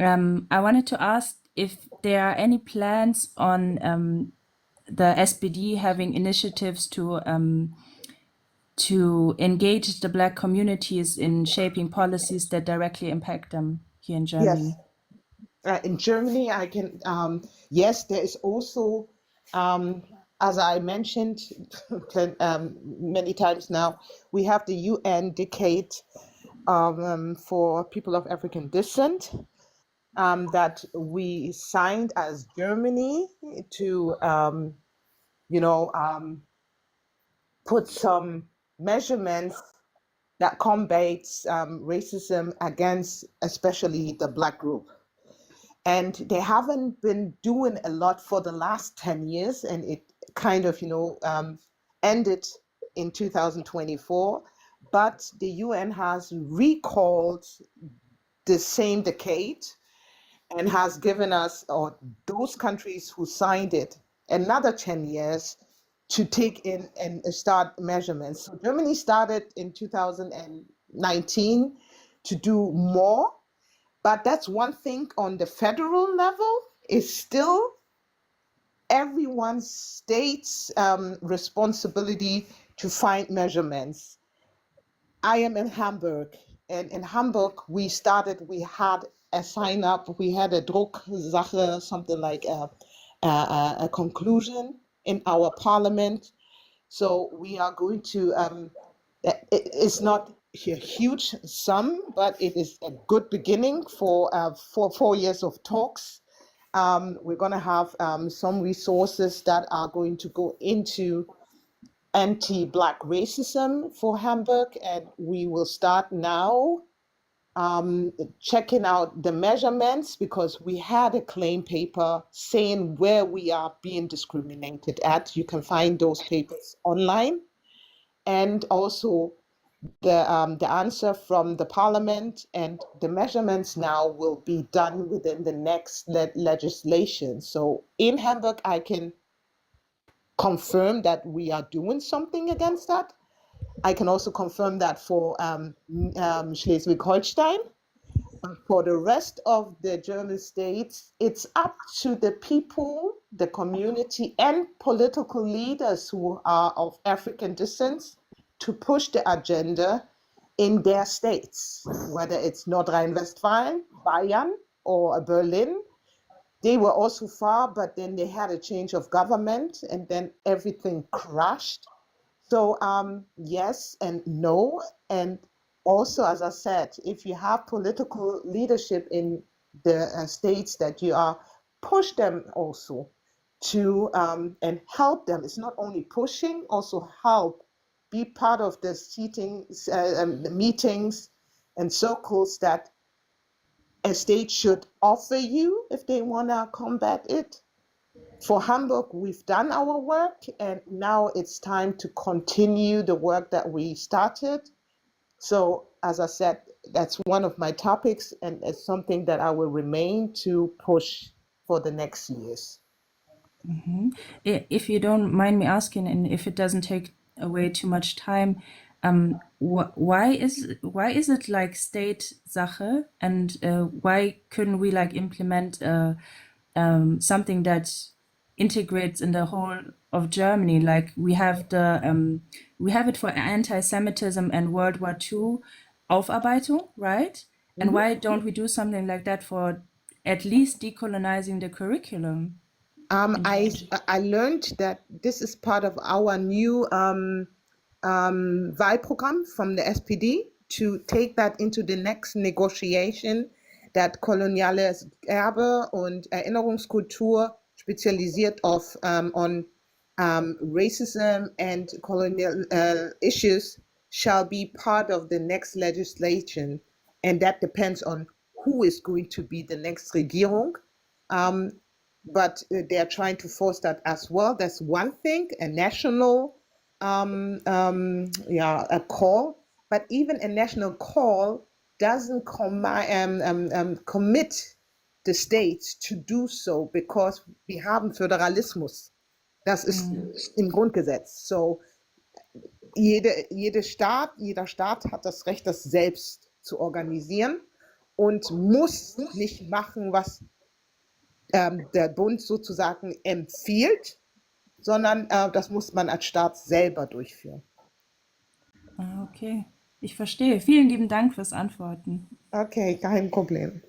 I wanted to ask if there are any plans on the SPD having initiatives to engage the Black communities in shaping policies that directly impact them here in Yes. Germany. In Germany, I can, yes, there is also, um, as I mentioned many times now, we have the UN Decade for people of African descent that we signed as Germany to, put some measurements that combats racism against especially the Black group. And they haven't been doing a lot for the last 10 years, and it kind of, ended in 2024. But the UN has recalled the same decade and has given us, or those countries who signed it, another 10 years to take in and start measurements. So Germany started in 2019 to do more, but that's one thing on the federal level is still everyone's state's responsibility to find measurements. I am in Hamburg, and in Hamburg we had a sign up, we had a Drucksache, something like a conclusion in our parliament. So we are going to, it's not a huge sum, but it is a good beginning for 4 years of talks. We're going to have some resources that are going to go into anti-Black racism for Hamburg, and we will start now checking out the measurements because we had a claim paper saying where we are being discriminated at. You can find those papers online, and also the answer from the parliament, and the measurements now will be done within the next legislation. So in Hamburg, I can confirm that we are doing something against that. I can also confirm that for Schleswig-Holstein. For the rest of the German states, it's up to the people, the community, and political leaders who are of African descent to push the agenda in their states, whether it's North Rhine-Westphalia, Bayern, or Berlin. They were also far, but then they had a change of government, and then everything crashed. So yes and no. And also, as I said, if you have political leadership in the states that you are, push them also to and help them. It's not only pushing, also help. Be part of the meetings and circles that a state should offer you if they want to combat it. For Hamburg, we've done our work, and now it's time to continue the work that we started. So, as I said, that's one of my topics, and it's something that I will remain to push for the next years. If you don't mind me asking, and if it doesn't take away too much time, why is it like state Sache, and why couldn't we like implement something that integrates in the whole of Germany? Like we have it for anti-Semitism and World War II Aufarbeitung, right? And why don't we do something like that for at least decolonizing the curriculum? I learned that this is part of our new Wahlprogramm from the SPD to take that into the next negotiation, that koloniales Erbe und Erinnerungskultur spezialisiert auf on racism and colonial issues shall be part of the next legislation, and that depends on who is going to be the next Regierung. But they are trying to force that as well. That's one thing, a national a call, but even a national call doesn't commit the states to do so, because wir haben Föderalismus. Das ist im Grundgesetz. So jeder Staat hat das Recht, das selbst zu organisieren. und muss nicht machen, was der Bund sozusagen empfiehlt, sondern das muss man als Staat selber durchführen. Ah, okay. Ich verstehe. Vielen lieben Dank fürs Antworten. Okay, kein Problem.